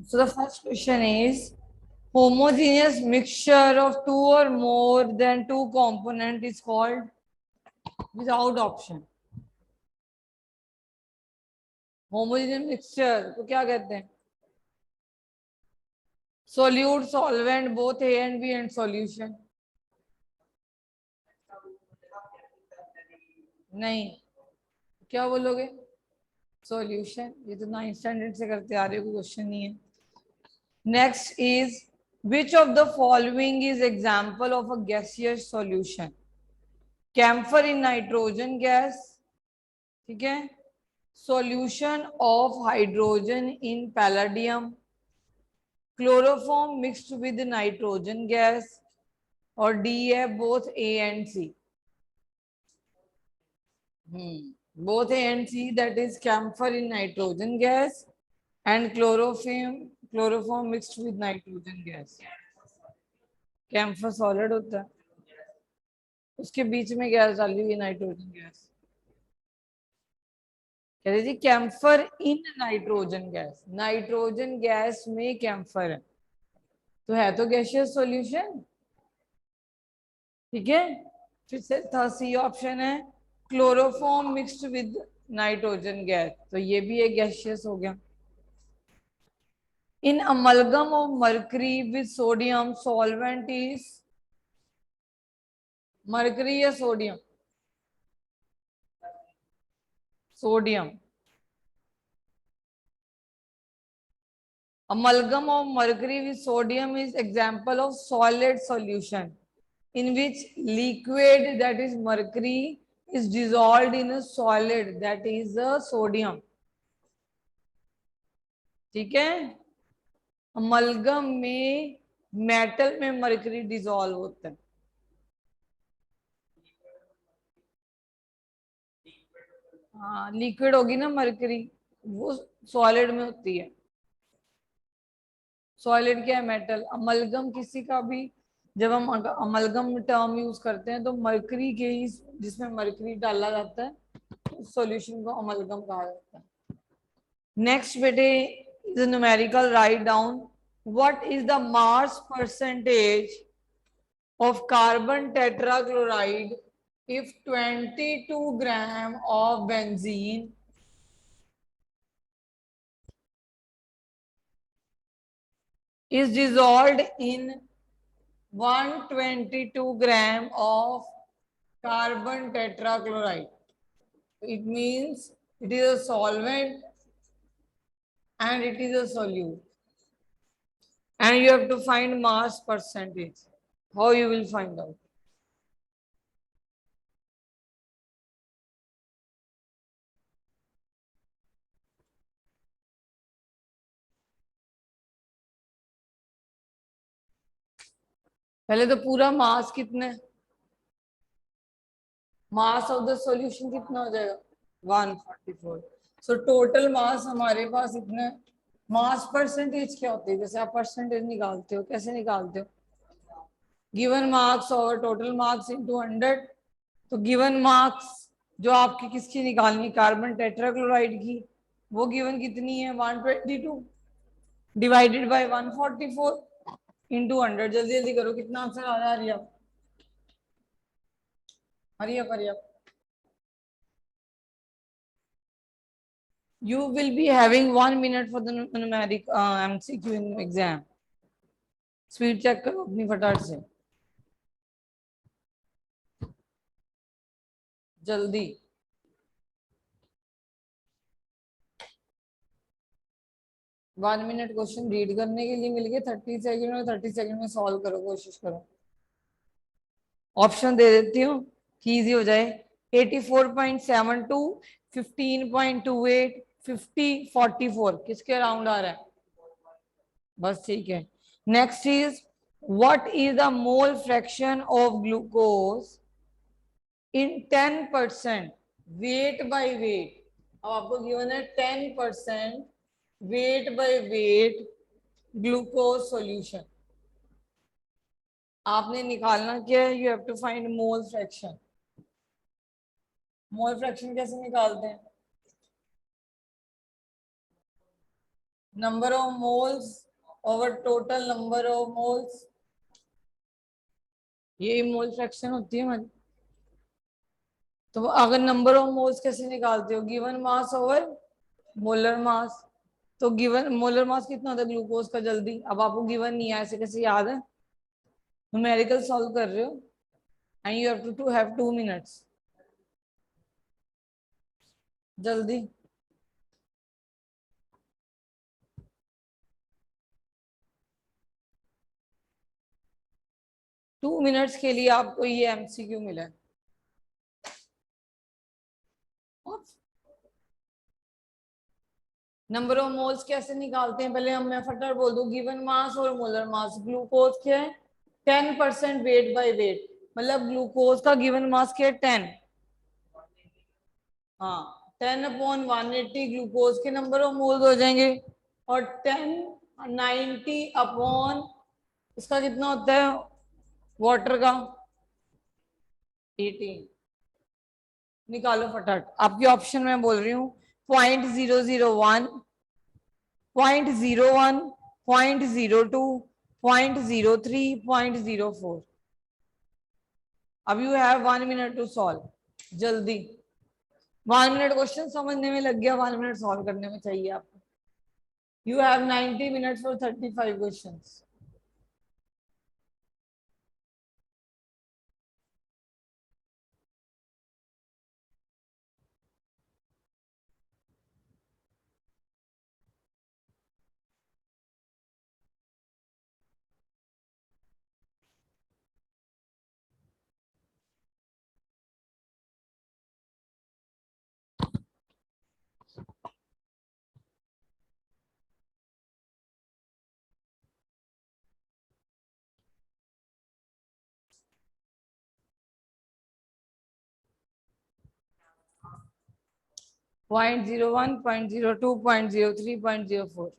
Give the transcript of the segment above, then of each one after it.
So the first question is homogeneous mixture of two or more than two component is called without option. Homogeneous mixture को क्या कहते हैं? Solute, solvent, both A and B and solution. नहीं, क्या बोलोगे? Solution. ये तो 9th standard से करते आ रहे हो, कोई क्वेश्चन नहीं है. Next is which of the following is example of a gaseous solution? Camphor in nitrogen gas, ठीक है. Solution of hydrogen in palladium, chloroform mixed with nitrogen gas, और D है both A and C. Both A and C, that is camphor in nitrogen gas and chloroform mixed with nitrogen gas. Camphor solid होता है, उसके बीच में gas डाली हुई nitrogen gas. कह रही थी camphor in nitrogen gas, nitrogen gas में कैम्फर है, तो है तो गैसियस सॉल्यूशन. ठीक है. फिर से था सी ऑप्शन है chloroform mixed with nitrogen gas, तो ये भी एक गैसियस हो गया. In amalgam of mercury with sodium solvent is mercury या sodium? Sodium. Amalgam of mercury with sodium is example of solid solution in which liquid, that is mercury, is dissolved in a solid, that is a sodium. ठीक है. Amalgam में metal में mercury dissolve होता है. हाँ, liquid होगी ना mercury, वो सॉलिड में होती है. सॉलिड क्या है? मेटल. अमलगम किसी का भी, जब हम अमलगम टर्म यूज करते हैं तो मर्करी के ही, जिसमें मर्करी डाला जाता है, सॉल्यूशन को अमलगम कहा जाता है. नेक्स्ट बेटे is numerical. Write down what is the mass percentage of carbon tetrachloride if 22 gram of benzene is dissolved in 122 gram of carbon tetrachloride. It means it is a solvent and it is a solute. And you have to find mass percentage. How you will find out? पहले तो पूरा मास कितना है? Mass of the solution कितना हो जाएगा? 144. So total mass हमारे पास इतना है. मास परसेंटेज क्या होती है? जैसे आप परसेंटेज निकालते हो, कैसे निकालते हो? गिवन मार्क्स और टोटल मार्क्स इनटू 100. तो गिवन मार्क्स जो आपकी किसकी निकालनी, कार्बन टेट्राक्लोराइड की, वो गिवन कितनी है? 122 डिवाइडेड बाय 144 इंटू 100. जल्दी जल्दी करो, कितना आंसर आ रहा है? हरिया हरिया हरिया. You will be having 1 minute for the numeric MCQ in exam. Speed check करो अपनी फटाफट से, जल्दी. वन मिनट क्वेश्चन रीड करने के लिए मिल गए. 30 सेकंड में, 30 सेकंड में सॉल्व करो, कोशिश करो. ऑप्शन दे देती हूँ कि इजी हो जाए. 84.72, 15.28, 50, 44 किसके अराउंड आ रहा है? बस ठीक है. Next is what is the mole fraction of glucose in 10% weight by weight. अब आपको गिवन है 10% weight by weight glucose solution. आपने निकालना क्या है? You have to find mole fraction. Mole fraction कैसे निकालते हैं? Number of moles over total number of moles, ये मोल फ्रैक्शन होती है हमारी। तो अगर नंबर ऑफ मोल्स कैसे निकालते हो, given mass over molar mass. तो गिवन मोलर मास कितना होता है ग्लूकोज का, जल्दी, अब आपको गिवन नहीं है ऐसे कैसे याद है, न्यूमेरिकल सॉल्व कर रहे हो and you have to have 2 minutes, जल्दी। 2 मिनट्स के लिए आपको ये एमसीक्यू मिला है। नंबर ऑफ मोल्स कैसे निकालते हैं, पहले हम मैं फटाफट बोल दूं, गिवन मास और मोलर मास। ग्लूकोज क्या है, 10% वेट बाय वेट, मतलब ग्लूकोज का गिवन मास क्या है 10। हाँ, 10/180 ग्लूकोज के नंबर ऑफ मोल्स हो जाएंगे, और 1090 इसका कितना होता है वाटर का, 18। निकालो फटाफट, आपकी ऑप्शन मैं बोल रही हूँ, 0.001, 0.01, 0.02, 0.03, 0.04। अब you have 1 minute to solve, जल्दी। 1 मिनट क्वेश्चन समझने में लग गया, 1 मिनट सॉल्व करने में चाहिए आपको। You have 90 minutes for 35 questions. Point 01, 0.02, 0.03, 0.04,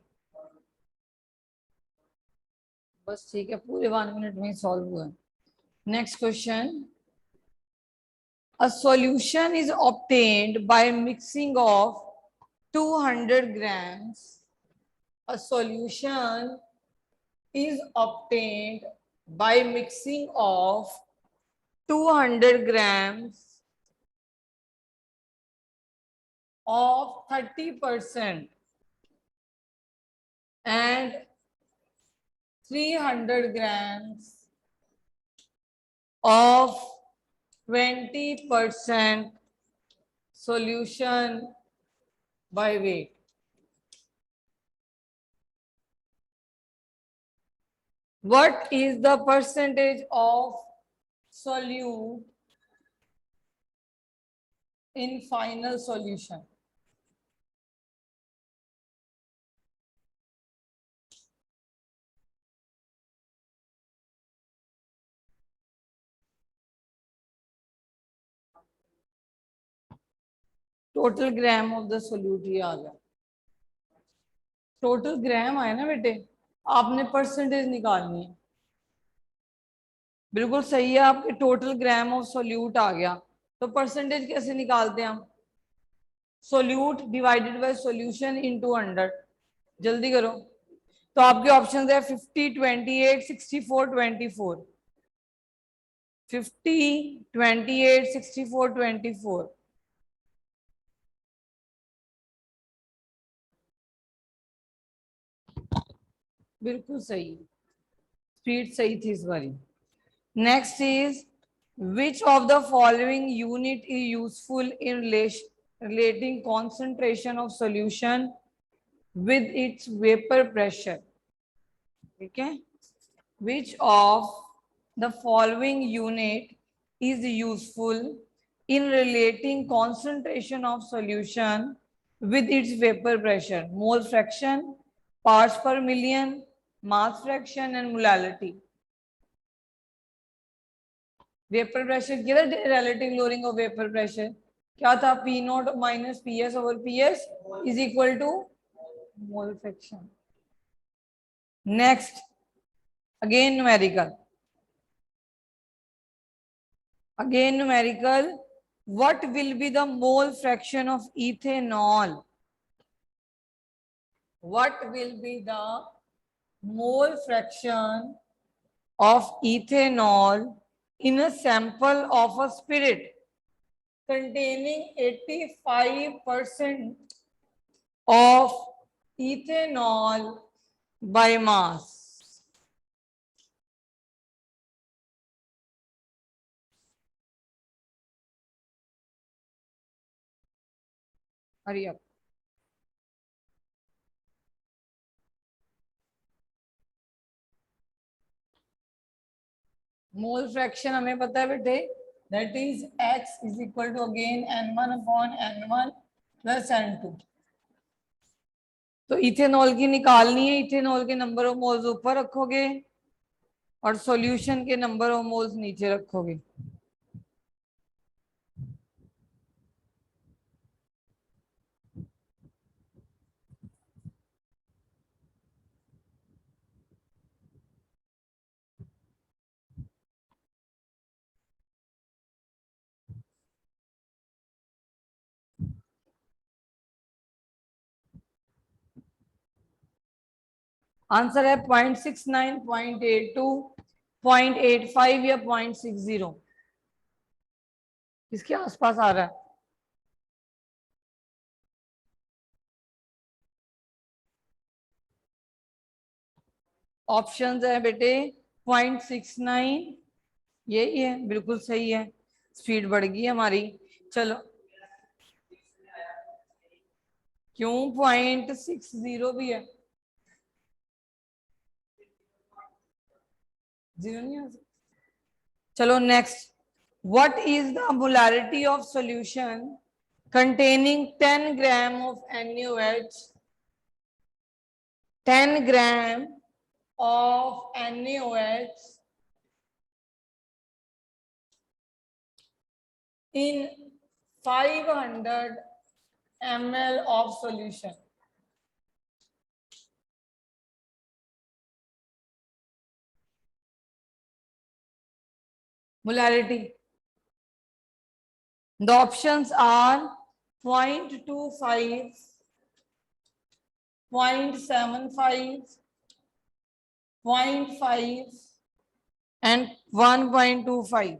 बस ठीक है, पूरे 1 मिनट में ही सॉल्व हुआ। Next question, a solution is obtained by mixing of 200 grams. A solution is obtained by mixing of 200 grams of 30% and 300 grams of 20% solution by weight. What is the percentage of solute in final solution? Total gram of the solute ये आ गया, total ग्राम आया ना बेटे, आपने percentage निकालनी है। बिल्कुल सही है, आपके टोटल ग्राम ऑफ सोल्यूट आ गया। तो परसेंटेज कैसे निकालते हैं हम, solute divided bye solution into 100, जल्दी करो। तो आपके ऑप्शन है 50, 28, 64, 24। 50, 28, 64, 24। बिल्कुल सही, स्पीड सही थी इस बारी। Next is, which of the following unit is useful in relating concentration of solution with its vapor pressure? ठीक है, which of the following unit is useful in relating concentration of solution with its vapor pressure? Mole fraction, parts per million, mass fraction and molality. Vapour pressure किया था, relative lowering of vapour pressure क्या था, P naught minus P S over P S is equal to mole fraction. Next, again numerical, what will be the mole fraction of ethanol what will be the mole fraction of ethanol in a sample of a spirit containing 85% of ethanol by mass? Hurry up. Mole fraction हमें पता है बेटे, that is x is equal to again n1 upon n1 plus n2। तो ethanol की निकालनी है, ethanol के number of moles ऊपर रखोगे और सॉल्यूशन के नंबर ऑफ मोल्स नीचे रखोगे। आंसर है 0.69, 0.82, 0.85 या 0.60, इसके आसपास आ रहा है। ऑप्शंस है बेटे 0.69, यही है, बिल्कुल सही है, स्पीड बढ़ गई हमारी। चलो, क्यों 0.60 भी है? जीरो नहीं आ सकता। चलो next, what is the molarity of solution containing 10 gram of NaOH, 10 gram of NaOH in 500 ml of solution? Molarity. The options are 0.25, 0.75, 0.5 and 1.25.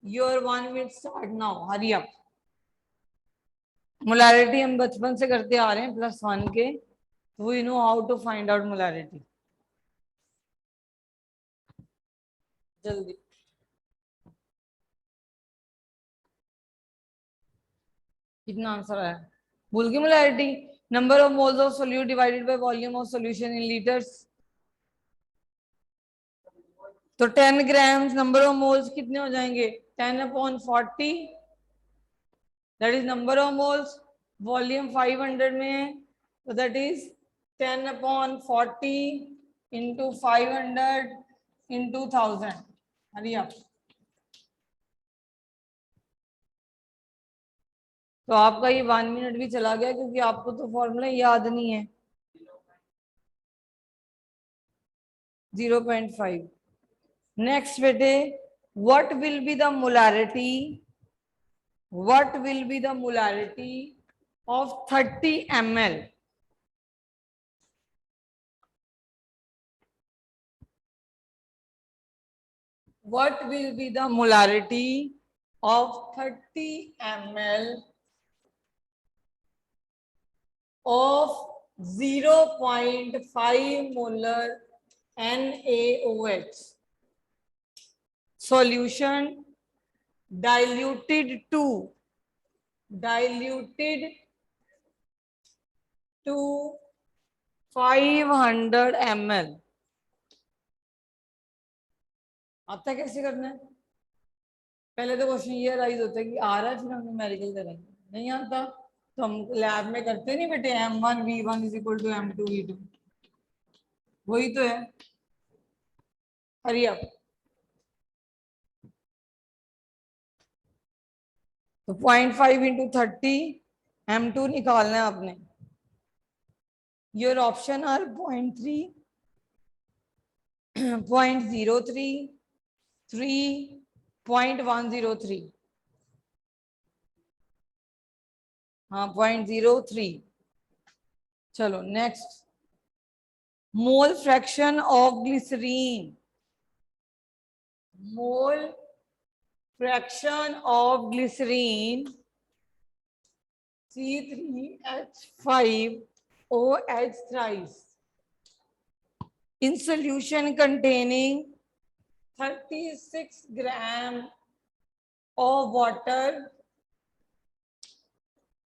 Your 1 minute start now. Hurry up. Molarity हम बचपन से करते आ रहे हैं +1 के, we know how to find out molarity. जल्दी, कितना आंसर आया? भूल गए molarity? Number of moles of solute divided by volume of solution in litres. तो 10 ग्राम्स नंबर ऑफ मोल्स कितने हो जाएंगे? 10/40, that is number of moles. Volume 500 में है, तो दैट इज 10/40 इंटू 500 इंटू 1000। हरी आप, तो आपका ये 1 मिनट भी चला गया क्योंकि आपको तो फॉर्मूला याद नहीं है। 0.5। नेक्स्ट बेटे, what will be the molarity, what will be the molarity of 30 ml? What will be the molarity of 30 ml of 0.5 molar NaOH solution diluted to 500 ml? आता कैसे करना है? पहले तो क्वेश्चन ये राइज होता है कि आ रहा है, फिर हम न्यूमेरिकल करेंगे। नहीं आता तो हम लैब में करते नहीं बेटे, m1v1 is equal to m2v2, वही तो है। हरी अब, तो 0.5 इंटू 30, m2 निकालना है आपने। Your option are 0.3, 0.03, 3, 0.103। हाँ 0.03। चलो next, mole fraction of glycerine, mole fraction of glycerine C3H5OH thrice in solution containing 36 gram of water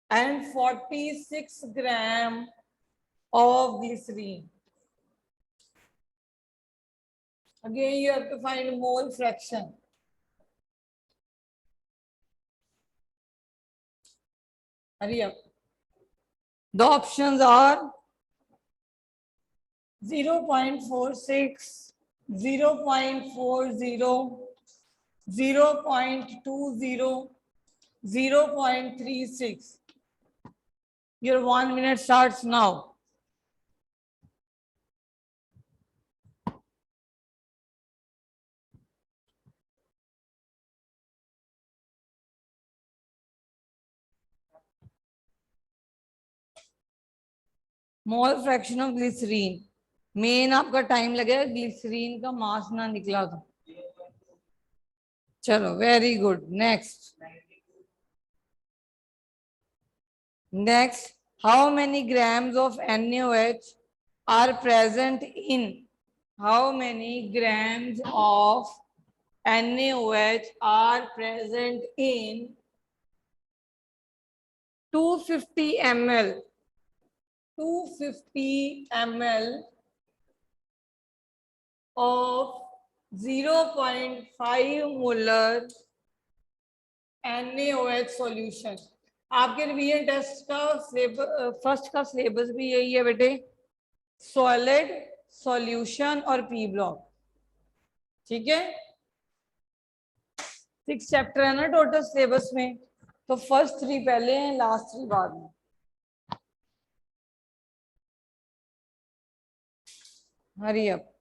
and 46 gram of glycerine. Again, you have to find mole fraction. Hurry up. The options are 0.46, 0.40, 0.20, 0.36. Your 1 minute starts now. Mole fraction of glycerine, main आपका time लगेगा, ग्लिसरीन का mass ना निकला तो। चलो very good. Next, how many grams of NaOH are present in, how many grams of NaOH are present in 250 ml 250 ml of 0.5 molar NaOH solution। आपके revision test का फर्स्ट का सिलेबस भी यही है बेटे, सॉलिड, सॉल्यूशन और P block. ठीक है, 6 चैप्टर है ना टोटल सिलेबस में, तो फर्स्ट 3 पहले हैं, लास्ट 3 बाद में। Hurry up.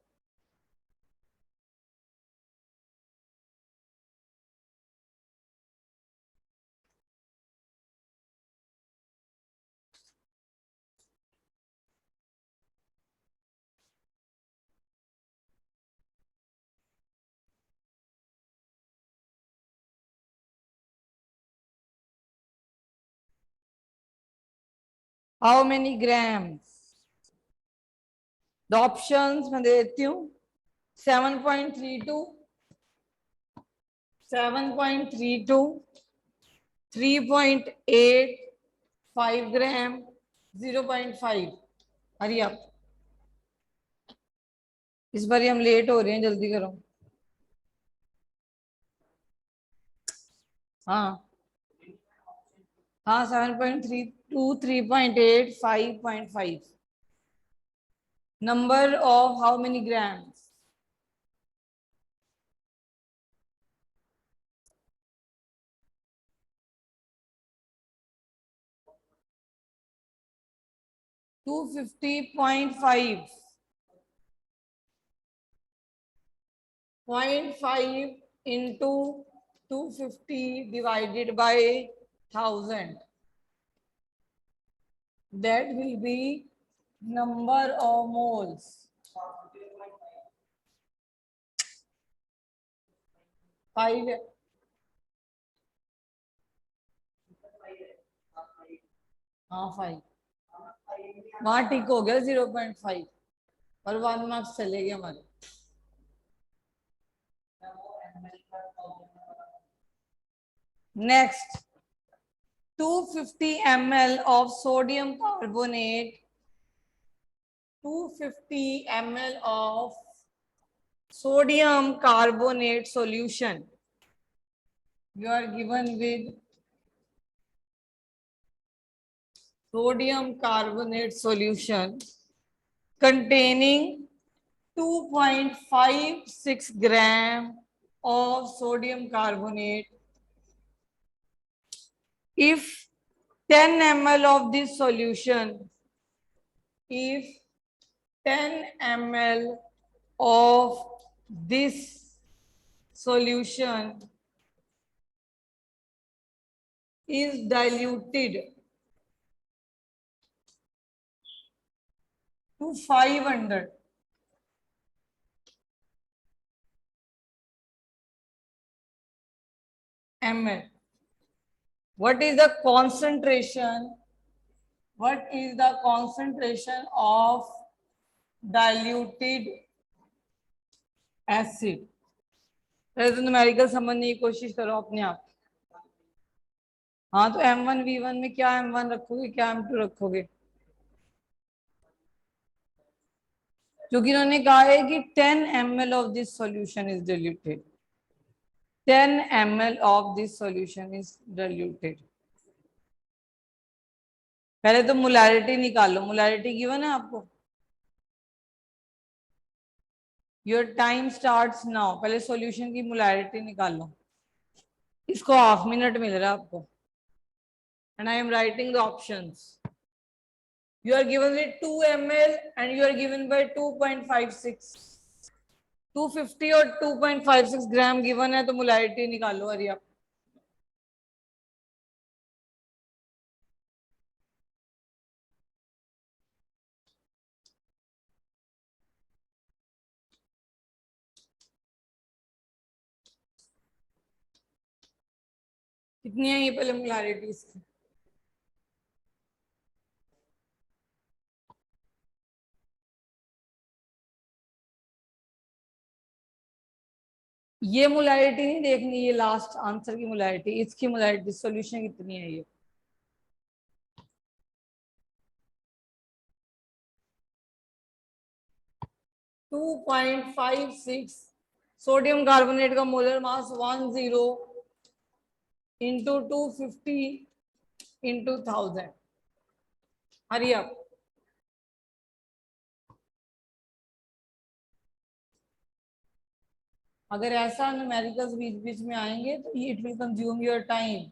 How many grams, the options मैं दे देती हूँ, 7.32, 7.32, 3.8, 5 ग्राम, 0.5। हरी अप, इस बार हम लेट हो रहे हैं, जल्दी करो। हाँ हाँ, 7.32, 3.8, 5.5। Number of how many grams, to 50.5, 0.5 into 250 divided by 1000, that will be number of moles। 5 है, हाँ 5, वहां टिक हो गया 0.5 और 1 मार्क्स चले गए हमारे। Next, 250 ml of sodium carbonate, 250 ml of sodium carbonate solution, you are given with sodium carbonate solution containing 2.56 gram of sodium carbonate. If 10 ml of this solution, if 10 ml of this solution is diluted to 500 ml. What is the concentration? What is the concentration of diluted acid? पहले तो numerical समझने की कोशिश करो अपने आप। हाँ, तो M1V1 में क्या M1 रखोगे, क्या M2 रखोगे? क्योंकि इन्होंने कहा है कि 10 ml of this solution is diluted. 10 ml of this solution is diluted. पहले तो मोलैरिटी निकालो। मोलैरिटी गिवन है आपको। Your time starts now. पहले सॉल्यूशन की मोलैरिटी निकालो। इसको हाफ मिनट मिल रहा है आपको। And I am writing the options. You are given with 2 ml and you are given by 2.56. 250 और 2.56 ग्राम गिवन है, तो मोलैरिटी निकालो। अरे आप कितनी है ये पहले मोलैरिटी इसकी? ये मोलैरिटी नहीं देखनी, ये लास्ट आंसर की मोलैरिटी। इसकी मोलैरिटी सॉल्यूशन कितनी है ये? टू 2.56। सोडियम कार्बोनेट का molar mass 10 into 250 into 1000। Hurry up. अगर ऐसा न्यूमेरिकल्स बीच बीच में आएंगे तो it will consume your time.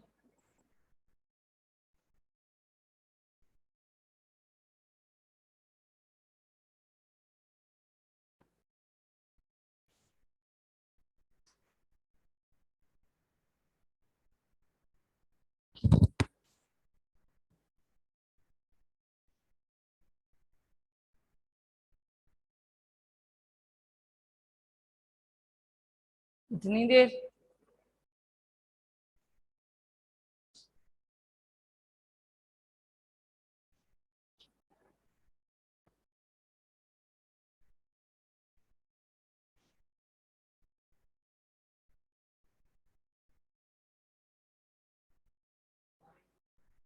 इतनी देर?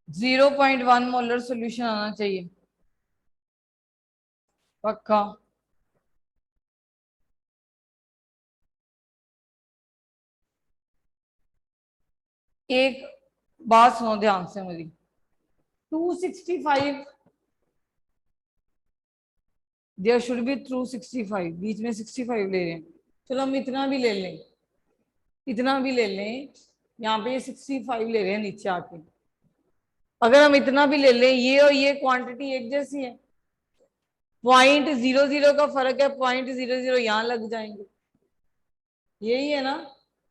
जीरो 0.1 मोलर सोल्यूशन आना चाहिए पक्का। एक बात सुनो ध्यान से मेरी। 265 देयर शुड बी 265। बीच में 65 ले रहे हैं। चलो हम इतना भी ले लें, इतना भी ले लें। यहाँ पे ये 65 ले रहे हैं नीचे आके। अगर हम इतना भी ले लें, ये और ये क्वांटिटी एक जैसी है। 0.00 का फर्क है, 0.00 यहाँ लग जाएंगे। यही है ना?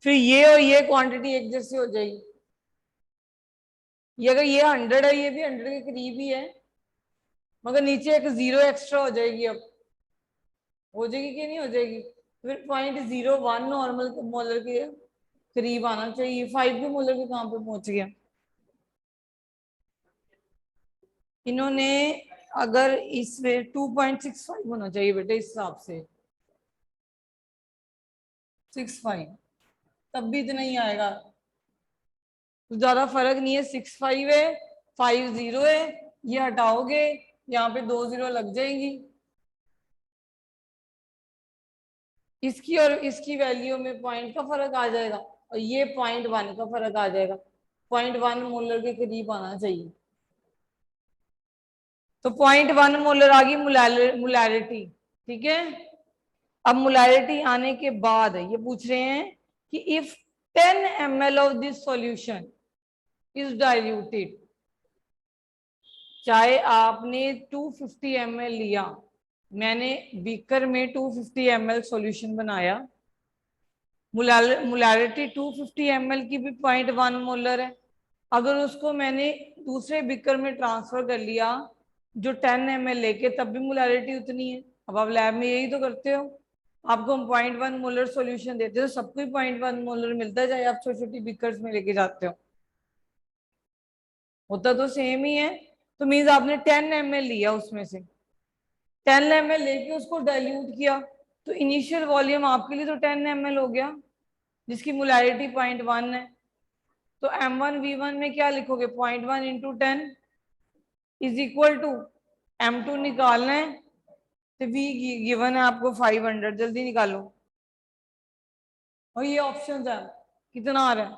फिर ये और ये क्वांटिटी एक जैसी हो जाएगी। ये अगर ये 100 है, ये भी 100 के करीब ही है, मगर नीचे एक 0 एक्स्ट्रा हो जाएगी। अब हो जाएगी कि नहीं हो जाएगी? फिर 0.01 नॉर्मल मोलर के करीब आना चाहिए। 5 के मोलर के कहाँ पे पहुंच गया इन्होंने? अगर इसमें 2.65 होना चाहिए बेटे, इस हिसाब से 65, तब भी इतना ही आएगा। तो ज्यादा फर्क नहीं है। 65 है, 50 है। ये हटाओगे, यहाँ पे 2 0 लग जाएंगी। इसकी और इसकी वैल्यू में पॉइंट का फर्क आ जाएगा, और ये 0.1 का फर्क आ जाएगा। 0.1 मोलर के करीब आना चाहिए। तो 0.1 मोलर आ गई मोलैरिटी। ठीक है। अब मोलैरिटी आने के बाद ये पूछ रहे हैं कि if 10 ml of this solution is diluted. चाहे आपने 250 ml लिया, मैंने बीकर में 250 ml सॉल्यूशन बनाया, मोलैरिटी 250 ml की भी 0.1 मोलर है। अगर उसको मैंने दूसरे बीकर में ट्रांसफर कर लिया, जो 10 ml लेके तब भी मोलैरिटी उतनी है। अब आप लैब में यही तो करते हो, आपको हम 0.1 मोलर सॉल्यूशन देते हो, सबको 0.1 मोलर मिलता है, चाहे आप छोटी छोटी बीकर्स में लेके जाते हो, होता तो सेम ही है। तो मीन्स आपने 10 ml लिया, उसमें से 10 ml लेके उसको डाइल्यूट किया, तो इनिशियल वॉल्यूम आपके लिए तो 10 ml हो गया, जिसकी मोलैरिटी 0.1 है। तो M1V1 में क्या लिखोगे, 0.1 into 10 is equal to M2 निकालना है, तो V गिवन है आपको 500, जल्दी निकालो। और ये ऑप्शन है, कितना आ रहा है?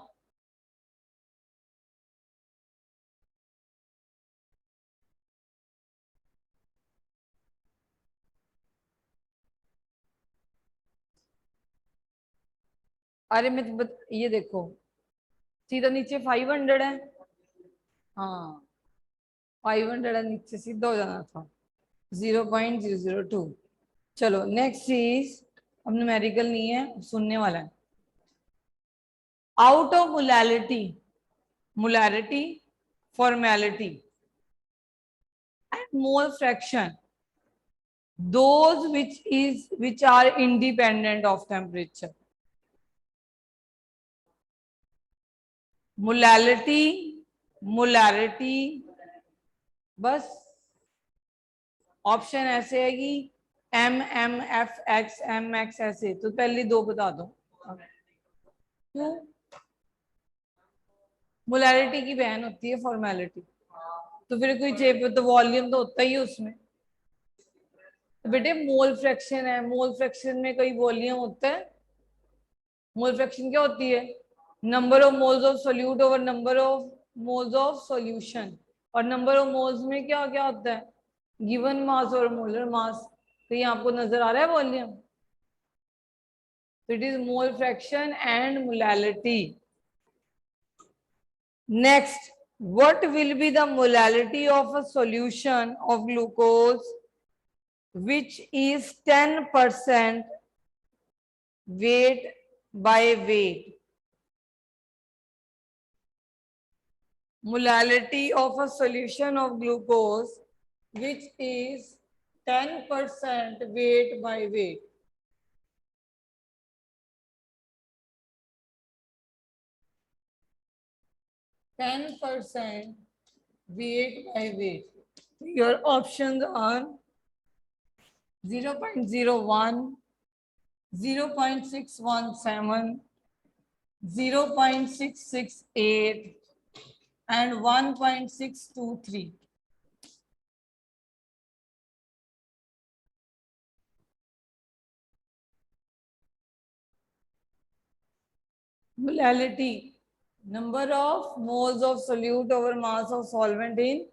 अरे मैं ये देखो, सीधा नीचे 500 है, हाँ 500 है, नीचे सीधा हो जाना था 0.002। चलो नेक्स्ट चीज, अब न्यूमेरिकल नहीं है, सुनने वाला है। Out of molarity, molarity, formality and mole fraction, those which are independent of temperature. Molarity, molarity, बस ऑप्शन ऐसे है कि MM, FX, MX ऐसे, तो पहले दो बता दो। क्यों? मोलैरिटी की बहन होती है फॉर्मेलिटी, तो फिर कोई चेप तो वॉल्यूम तो होता ही है उसमें। तो बेटे मोल फ्रैक्शन है, मोल फ्रैक्शन में कोई वॉल्यूम होता है? मोल फ्रैक्शन क्या होती है? Number of moles of solute over number of moles of solution, और नंबर ऑफ मोल्स में क्या क्या होता है, गिवन मास और मोलर मास। तो ये आपको नजर आ रहा है वॉल्यूम, तो it is mole fraction and molality. Next, what will be the molality of a solution of glucose which is 10% weight by weight? Molality of a solution of glucose which is 10% weight by weight. Ten percent weight by weight. Your options are 0.01, 0.617, 0.668 and 1.623. Molality, number of moles of solute over mass of solvent in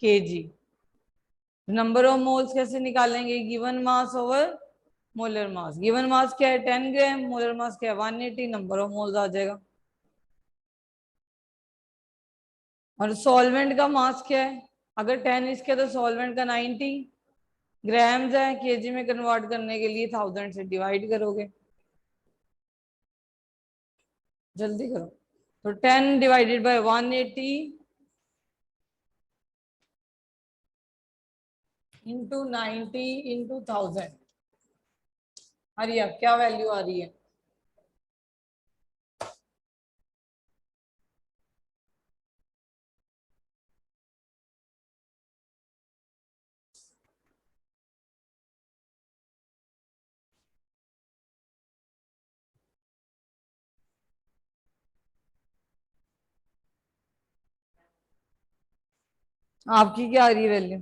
kg. Number of moles कैसे निकालेंगे, given mass over molar mass. Given mass क्या है 10 ग्राम, molar mass क्या है 180, number of moles आ जाएगा। और solvent का मास क्या है, अगर 10 इसके तो सॉल्वेंट का 90 ग्राम्स है, केजी में कन्वर्ट करने के लिए 1000 से डिवाइड करोगे, जल्दी करो। तो 10 डिवाइडेड बाय 180 इंटू 90 इंटू 1000, अरे अब क्या वैल्यू आ रही है? आपकी क्या आ रही है वैल्यू?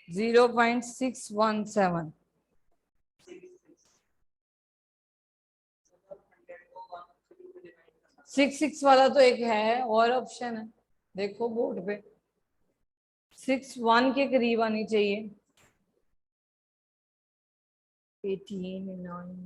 0.617। 6 वाला तो एक है और ऑप्शन है, देखो बोर्ड पे 6 1 के करीब आनी चाहिए। 18 9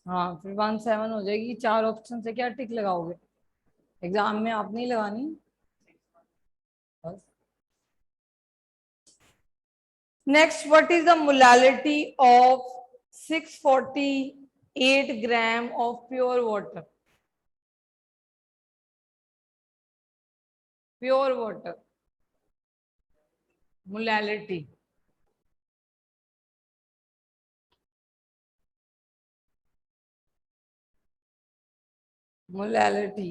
और हाँ फिर 1/7 हो जाएगी। 4 ऑप्शन से क्या टिक लगाओगे? एग्जाम में आप नहीं लगानी बस। Next, what is the molality of 648 gram of pure water? Pure water molality. Molality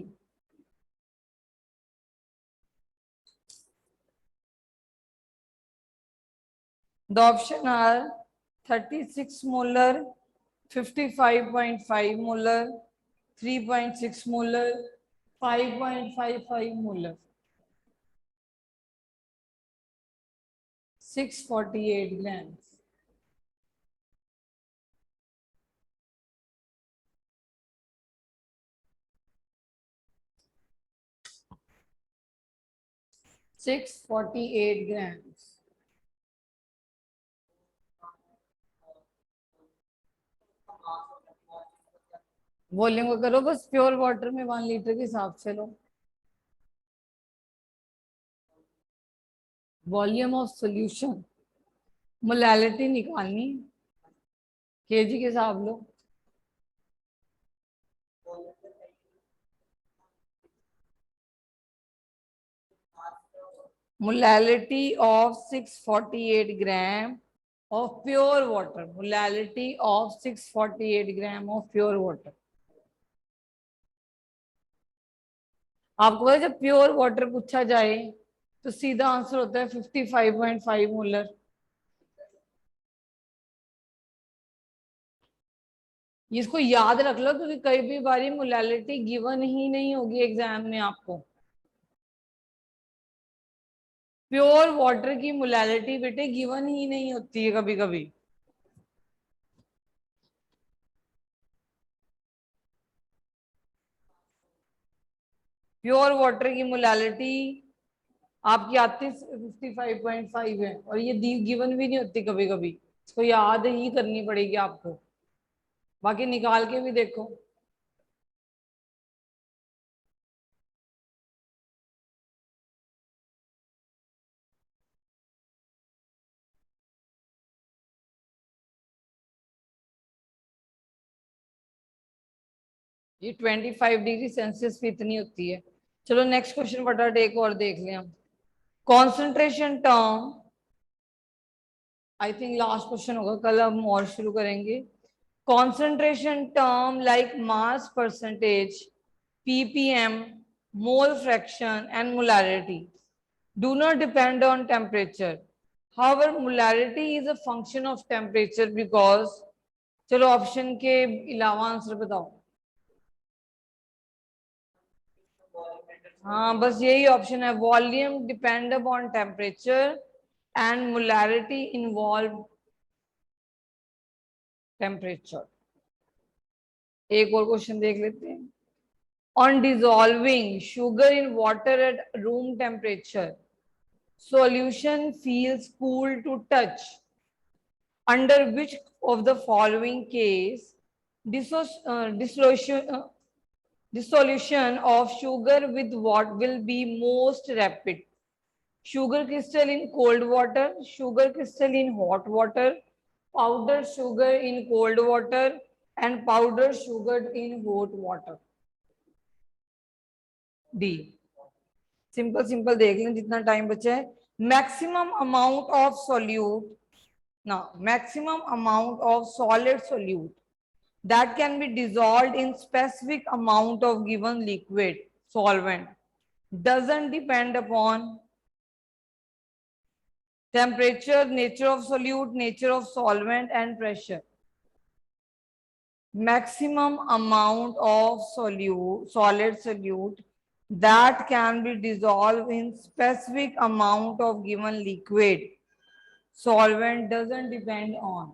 the option are 36 molar, 55.5 molar, 3.6 molar, 5.55 molar, 648 grams. Six 48 grams. Volume को करो बस, प्योर वाटर में 1 लीटर के हिसाब से लो। वॉल्यूम ऑफ सॉल्यूशन, मोलैलिटी निकालनी, KG के हिसाब लो। Molality of 648 gram of pure water, molality of 648 gram of pure water. आपको पता है जब प्योर वाटर पूछा जाए तो सीधा आंसर होता है 55.5 मोलर। इसको याद रख लो क्योंकि कई भी बारी मोलालिटी गिवन ही नहीं होगी एग्जाम में आपको। प्योर वाटर की मोलालिटी बेटे गिवन ही नहीं होती है कभी कभी। प्योर वाटर की मोलालिटी आपकी आती 55.5 है और ये गिवन भी नहीं होती कभी कभी। इसको याद ही करनी पड़ेगी आपको, बाकी निकाल के भी देखो। ये 25 डिग्री सेल्सियस पे इतनी होती है। चलो नेक्स्ट क्वेश्चन फटाफट एक और देख लें हम। Concentration term, I think last question होगा, कल हम और शुरू करेंगे। Concentration term like mass percentage, ppm, mole fraction and molarity do not depend on temperature. However, molarity is a function of temperature because, चलो ऑप्शन के अलावा आंसर बताओ। हाँ बस यही ऑप्शन है, volume depend upon temperature and molarity involve temperature. एक और क्वेश्चन देख लेते हैं। On dissolving sugar in water at room temperature, solution feels cool to touch. Under which of the following case dissolution of sugar with what will be most rapid? Sugar crystal in cold water, sugar crystal in hot water, powdered sugar in cold water, and powdered sugar in hot water. D. Simple simple देख लें जितना time बचा है। Maximum amount of solute, now maximum amount of solid solute that can be dissolved in specific amount of given liquid solvent doesn't depend upon temperature, nature of solute, nature of solvent and pressure. Maximum amount of solid solute that can be dissolved in specific amount of given liquid solvent doesn't depend on.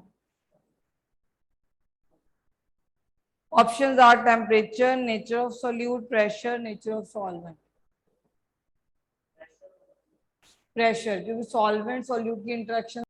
Options are temperature, nature of solute, pressure, nature of solvent. Pressure, क्योंकि solvent solute की interaction